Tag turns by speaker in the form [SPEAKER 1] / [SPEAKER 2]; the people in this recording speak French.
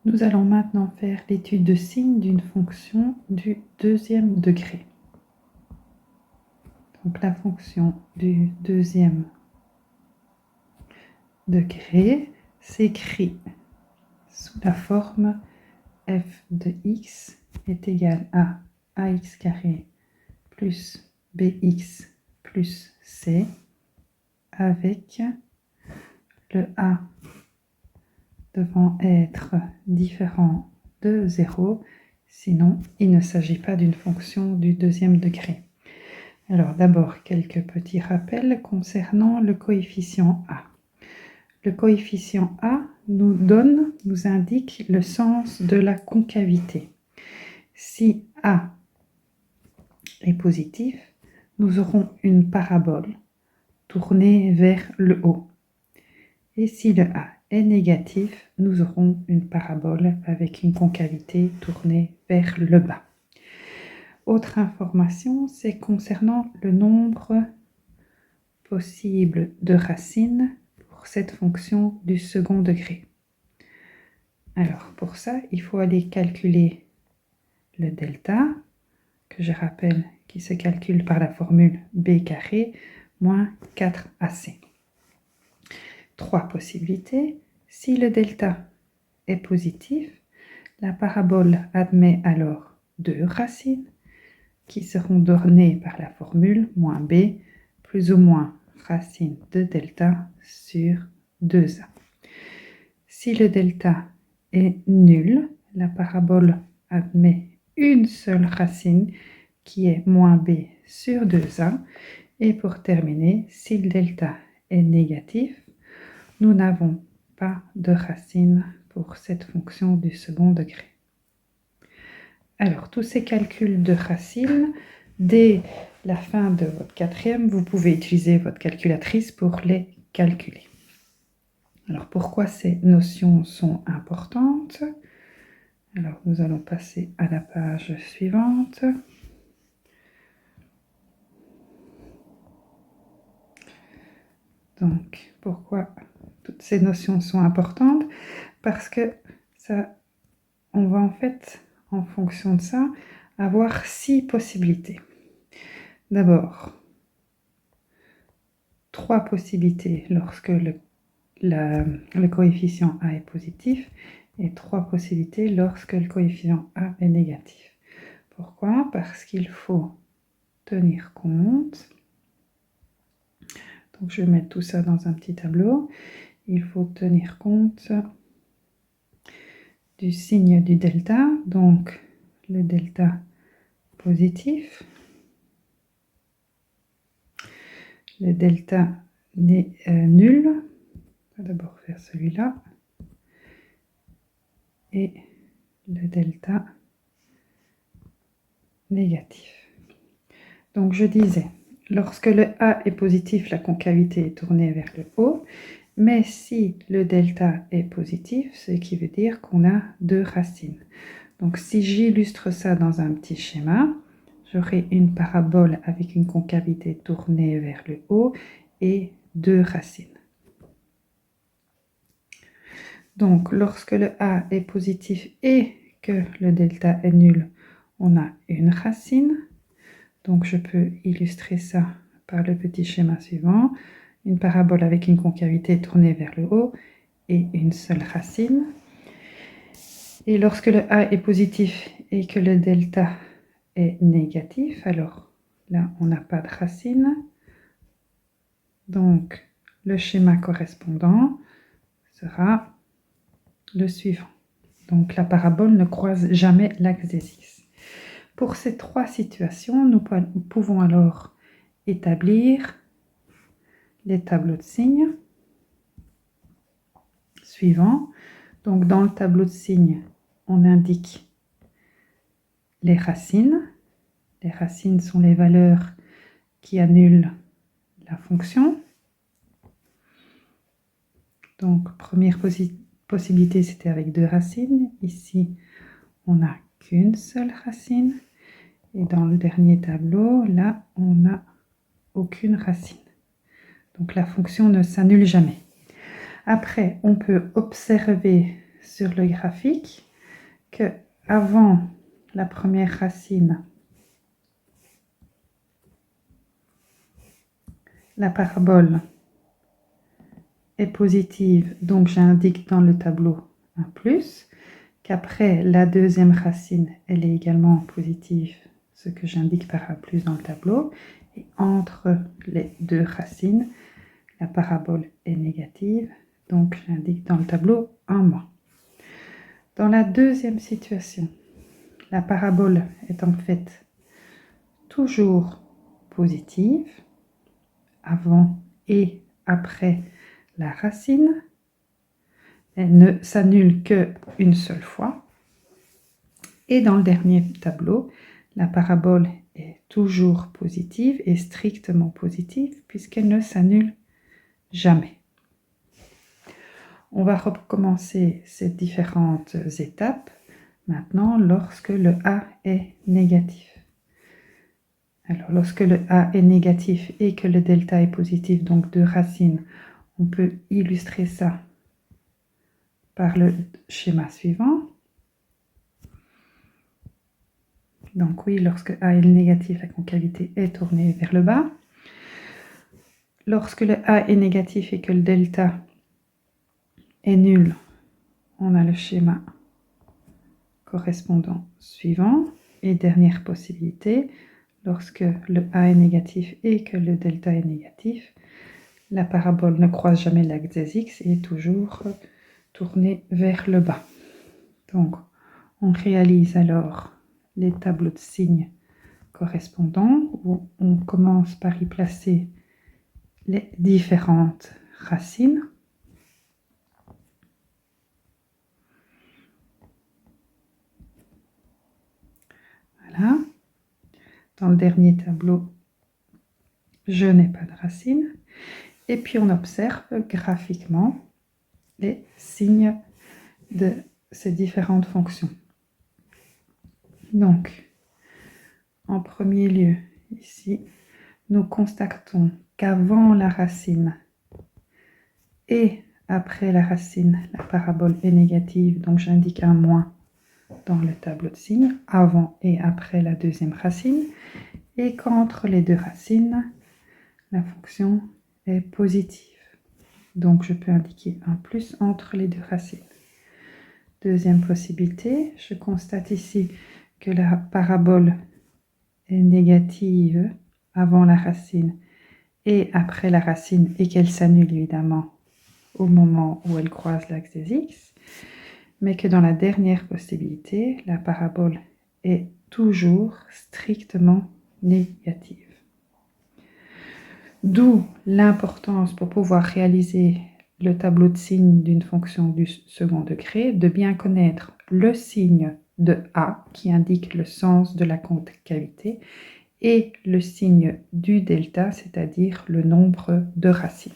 [SPEAKER 1] Nous allons maintenant faire l'étude de signe d'une fonction du deuxième degré. Donc la fonction du deuxième degré s'écrit sous la forme f de x est égal à ax carré plus bx plus c avec le a devant être différent de 0, sinon il ne s'agit pas d'une fonction du deuxième degré. Alors d'abord, quelques petits rappels concernant le coefficient a. Le coefficient a nous indique le sens de la concavité. Si a est positif, nous aurons une parabole tournée vers le haut. Et si le a est négatif, nous aurons une parabole avec une concavité tournée vers le bas. Autre information, c'est concernant le nombre possible de racines pour cette fonction du second degré. Alors pour ça, il faut aller calculer le delta, que je rappelle qui se calcule par la formule b carré moins 4ac. Trois possibilités. Si le delta est positif, la parabole admet alors deux racines qui seront données par la formule moins b plus ou moins racine de delta sur 2a. Si le delta est nul, la parabole admet une seule racine qui est moins b sur 2a. Et pour terminer, si le delta est négatif, nous n'avons pas de racine pour cette fonction du second degré. Alors, tous ces calculs de racines, dès la fin de votre quatrième, vous pouvez utiliser votre calculatrice pour les calculer. Alors, pourquoi ces notions sont importantes? Alors, nous allons passer à la page suivante. Donc, pourquoi toutes ces notions sont importantes? Parce que on va en fait, en fonction de ça, avoir 6 possibilités. D'abord, 3 possibilités lorsque le coefficient A est positif et 3 possibilités lorsque le coefficient A est négatif. Pourquoi? Parce qu'il faut tenir compte. Donc, je vais mettre tout ça dans un petit tableau. Il faut tenir compte du signe du delta, donc le delta positif, le delta nul, on va d'abord faire celui-là, et le delta négatif. Donc je disais, lorsque le A est positif, la concavité est tournée vers le haut, mais si le delta est positif, ce qui veut dire qu'on a deux racines. Donc si j'illustre ça dans un petit schéma, j'aurai une parabole avec une concavité tournée vers le haut et deux racines. Donc lorsque le A est positif et que le delta est nul, on a une racine. Donc je peux illustrer ça par le petit schéma suivant. Une parabole avec une concavité tournée vers le haut et une seule racine. Et lorsque le A est positif et que le delta est négatif, alors là on n'a pas de racine. Donc le schéma correspondant sera le suivant. Donc la parabole ne croise jamais l'axe des X. Pour ces trois situations, nous pouvons alors établir les tableaux de signes suivants. Donc dans le tableau de signes, on indique les racines. Les racines sont les valeurs qui annulent la fonction. Donc première possibilité, c'était avec deux racines. Ici, on n'a qu'une seule racine. Et dans le dernier tableau, là, on n'a aucune racine. Donc la fonction ne s'annule jamais. Après, on peut observer sur le graphique que avant la première racine, la parabole est positive, donc j'indique dans le tableau un plus, qu'après la deuxième racine, elle est également positive, ce que j'indique par un plus dans le tableau, et entre les deux racines, la parabole est négative, donc j'indique dans le tableau un moins. Dans la deuxième situation, la parabole est en fait toujours positive, avant et après la racine. Elle ne s'annule qu'une seule fois. Et dans le dernier tableau, la parabole est toujours positive et strictement positive puisqu'elle ne s'annule jamais. On va recommencer ces différentes étapes maintenant lorsque le A est négatif. Alors lorsque le A est négatif et que le delta est positif, donc deux racines, on peut illustrer ça par le schéma suivant. Donc oui, lorsque A est négatif, la concavité est tournée vers le bas. Lorsque le A est négatif et que le delta est nul, on a le schéma correspondant suivant. Et dernière possibilité, lorsque le A est négatif et que le delta est négatif, la parabole ne croise jamais l'axe des X et est toujours tournée vers le bas. Donc, on réalise alors les tableaux de signes correspondants où on commence par y placer les différentes racines. Voilà. Dans le dernier tableau, je n'ai pas de racines. Et puis on observe graphiquement les signes de ces différentes fonctions. Donc, en premier lieu, ici, nous constatons qu'avant la racine et après la racine, la parabole est négative, donc j'indique un moins dans le tableau de signes, avant et après la deuxième racine, et qu'entre les deux racines, la fonction est positive. Donc je peux indiquer un plus entre les deux racines. Deuxième possibilité, je constate ici que la parabole est négative avant la racine et après la racine et qu'elle s'annule évidemment au moment où elle croise l'axe des X, mais que dans la dernière possibilité, la parabole est toujours strictement négative. D'où l'importance pour pouvoir réaliser le tableau de signes d'une fonction du second degré, de bien connaître le signe de A qui indique le sens de la concavité et le signe du delta, c'est-à-dire le nombre de racines.